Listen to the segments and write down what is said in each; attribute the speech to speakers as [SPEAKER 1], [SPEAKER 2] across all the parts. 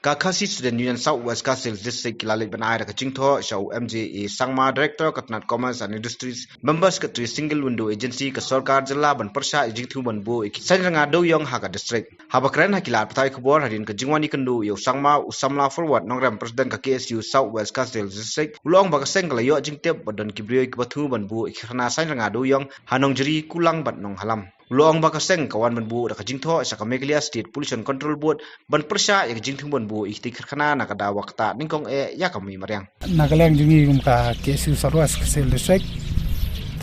[SPEAKER 1] Kakasi Student Union South West Kassil District Kilalik Banai ka Jingtho Shau MJA Sangma Director Katnat Commerce and Industries Members Katri Single Window Agency ka Sarkar Jilla Ban Persha Jingthu Ban Bu Sanranga Do Yong Haka District Habakran Hakilat Patai Kubor Hadin ka Jingwani Kandu Yo Sangma Usamla Forward Nongram President ka KSU South West Kassil District Ulong Bakaseng kala yo Jingtep Badan Kibriyo Kibatu Ban Bu Ikana Sanranga Do Yong Hanong Jeri Kulang Bat Nong Halam Luang bakaseng kawan banbu da kajingtho sa Meghalaya State Pollution Control Board ban persya ya kajingthu banbu ikti khana na kada wakta ningkong ya kami mariang
[SPEAKER 2] nagalang jungi ka KSU Sarwas Kassil District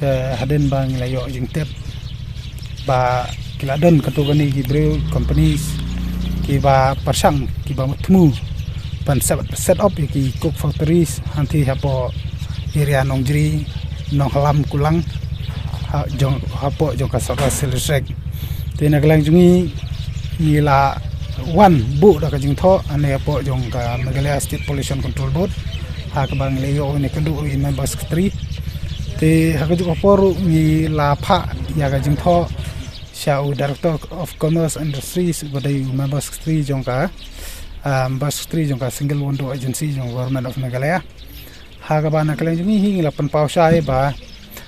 [SPEAKER 2] te haden bang layo jingtep ba kiladon katugani gibreu companies ki ba persang ki ba matmu ban set up ki cook factories anti hapo area Nongjeri Nong Halam Kulang jong hapo jong ka Sarwas District te nagalang jungi nila one bu da ka jingtho ane hapo jong ka Meghalaya State Pollution Control Board ha ka bang layo ne kandu in members 3 te ha ka ju poru ni la pha ya ka jingtho Shau Director of Commerce and Industries badai members 3 jong ka members 3 jong ka Single Window Agency jong Government of Meghalaya ha ka ba nagalang jungi hi la pan pau sai ba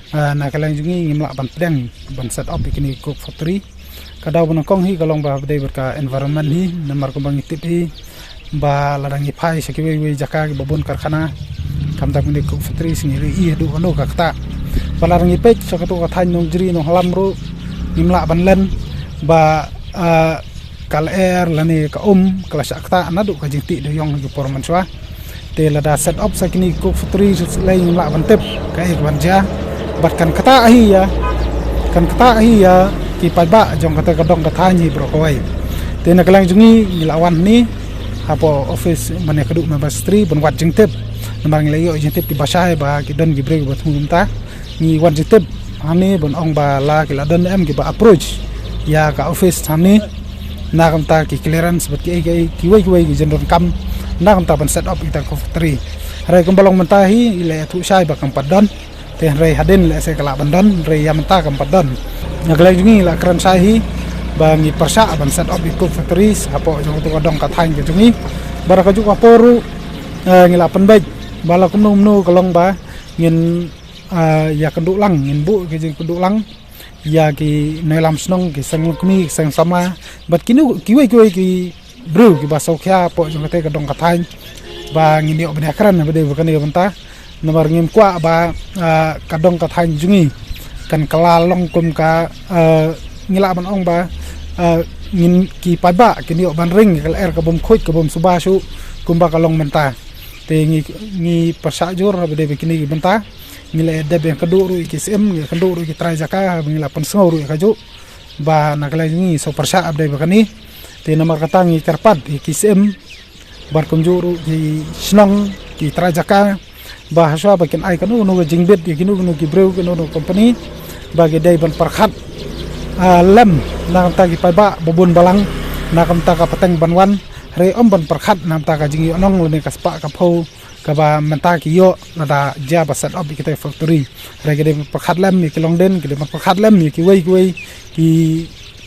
[SPEAKER 2] nakalang jungi ngimla ban pedang ban set up ikini cook factory kadaw ban kong hi kalong ba badai berka environment hi namar ko bang tip hi ba ladang ipai sakiwe we jaka babon karkhana kamta kini cook factory singiri i du ano kakta balarang ipek sakatu kathan Nongjeri Nong Halam ro ngimla ban len ba kal air lani ka kelas akta anadu ka jingti do yong gi porman swa te lada set up sakini cook factory lain ngimla ban tip ka ek ban ja batkan kata ahi ya ki padba jong kata kadong kata ni bro koi te nakalang jungi ngilawan ni hapo office mane kaduk members 3 ban wat jingtep namang layo jingtep ki basai ba ki don gi brek bat mumta ni wat jingtep ani ban ong ba la ki ladon em ki ba approach ya ka office tani na kamta ki clearance bat ki wei ki jendon kam na kamta ban set up ita factory rai kumbalong mentahi ile thu sai ba kam padon te rei haden le se kala bandon rei yamta kam padon nagalang jungi la kran sahi bangi persya ban set up cook factories hapo jong tu kadong kathang ke jungi baraka ju kaporu ngila penbaik bala kumnu kalong ba ngin ya kenduk lang ngin bu ke jing kenduk lang ya ki nelam snong ki sang kmi sang sama bat kinu kiwe ki bru ki basau kya po jong te kadong kathang ba ngin yo bena kran bade bukan yo benta nomor ngim kwa ba kadong kathang jungi kan kelalong kum ka ngila ban ong ba ngin ki padba kini ban ring kal air ka bom khoi ka bom subasu kumba kalong menta te ngi persya jor bade kini benta ngila debe kaduru ki sem kaduru ki trajaka ngila pon snguru ka ju ba nakala ngi so persya abde bakani te nomor katangi karpad ki sem bar kumjuru ki snong ki trajaka bahasa bakin ai kanu no jingbet kinu no gibreu kinu no company bagi dai ban perkhat lem na ta gi pa bobon balang na kam ta ka pateng banwan re om ban perkhat nam ta ka jingi onong le ka spa ka phau ka ba menta ki yo da ja ba set up ki factory re ge perkhat lem ki long den ki perkhat lem ki wei ki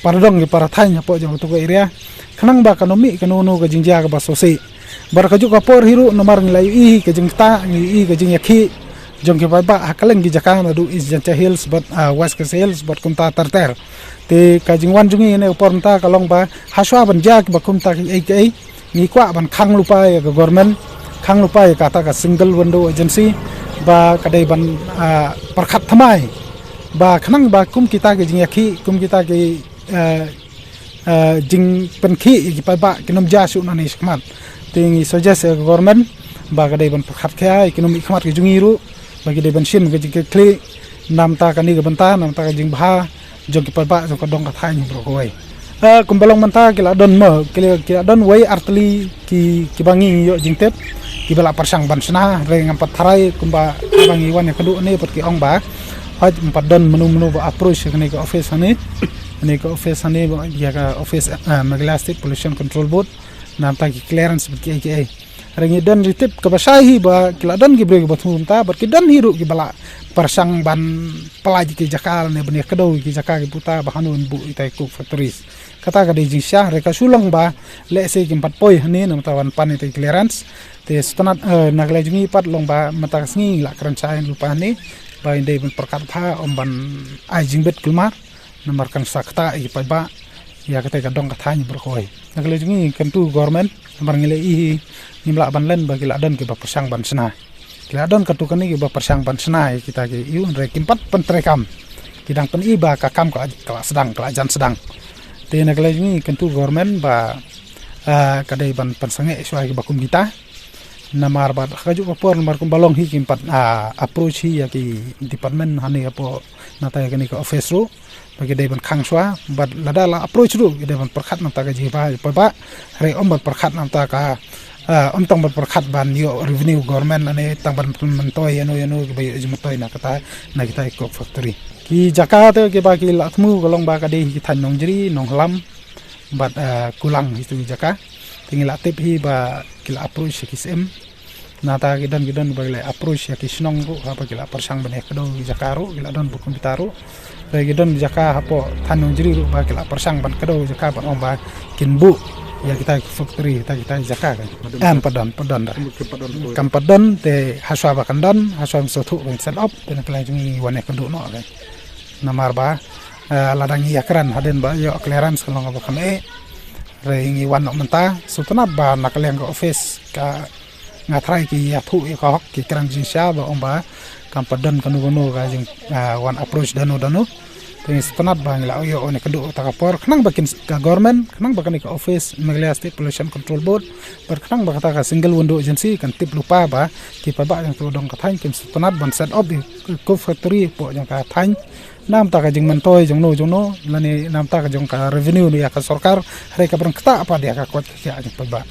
[SPEAKER 2] paradong ki parathai po jong to area khanang ba kanomi kanu no ka jingja ka ba sose barakaju kapor hiru nomar ngilai i ke jingta ngi i ke jing yakhi jong ke ba hakaleng gi jaka na du is janta hills but west Kassil hills but kumta tarter te ka jingwan jungi ne upor mta kalong ba haswa ban jak ba kumta ki ai ngi kwa ban khang lupa ya government khang lupa ya kata ka Single Window Agency ba kadai ban perkhat thamai ba khanang ba kum kita ke jing yakhi kum kita ke jing penkhi ki ba kinom jasu na ni skmat tingi suggest government ba kadai ban perkhat kya ekonomi khmat ke jungiru bagi dai ban shin ke kli nam ta kani ke benta nam ta jing bha jong ki pa jong kadong ka thai ni bro koi kumbalong menta kila don mo kila don wei artli ki bangi yo jingtep ki bala persang ban sna re ngam patharai kumba bangi wan ke du ne pat ki ong ba haj empat don menu ba approach ke ka office ani ya ka office Meghalaya State Pollution Control Board nam ta ki clearance ki rengi dan ritip ke basahi ba kila dan gi breg batum ta bar ki dan hiru ki bala persang ban pelaji ki jakal ne bani kedau ki jakal ki puta ba hanun bu itai cook factories kata ka de jisya reka sulong ba le se ki 4 poi hani nam tawan pan itai clearance te stanat nagle jungi pat long ba mata sngi la kran chain lupa ni ba inde ben perkat tha om ban ai jingbet kulmar nomor kan sakta i pa ba ya kata ka dong ka thani berkoi nagle jungi kan tu government nomor ngile i nimla ban len bagi ladan ke persang ban sena kiladon katukani ke persang ban sena kita ke yu rekim pat pentrekam kidang pen iba ka kam ka sedang kelajan sedang te nagle jungi kan tu government ba kadai ban pensange suai ke bakum kita namar ba kaju por nomor kumbalong hi kimpat approach hi ya ki department hani apo nata ya ke office ru bagi dai ban khangswa bat ladala approach ru dai ban perkhat nata ka jiba pa re om bat perkhat nata ka om tang bat perkhat ban yo revenue government ane tang ban mentoy anu ki bayu jumatoy na kata na kita cook factory ki jakarta ke ba ki lakmu golong ba ka dei ki than nongjri nonglam bat kulang itu jaka tinggal tip hi ba kila approach kisem nata gidan bagile approach ya kisnong ko apa kila persang bane kedo jakaro kila don bukum bitaro re gidan jaka hapo tanung jiri ru ba kila persang ban kedo jaka ban omba kinbu ya kita factory kita jaka kan padan kam padan te haswa ba kandan haswa sotu ban set up den kala jungi wane kedo no kan namar ba ladangi yakran haden ba yo clearance kalau ngaba kame rengi wan nok menta sutana ba nakaleng ka office ka ngatrai ki ya thu ka hok ki krang jin sha ba omba kampadan kanu ka jing wan approach danu te sutana ba ngila yo one kedu ta ka por khnang bakin ka government khnang bakan ka office Meghalaya State Pollution Control Board ber khnang ba ka single window agency kan tip lupa ba ki pa ba yang tu dong ka thain kim sutana ban set up ko factory po yang ka thain nam ta ka jing mentoy jong no lani nam ta ka jong ka revenue ni ya ka sarkar re ka brang kta apa dia ka kwat ka jing pa ba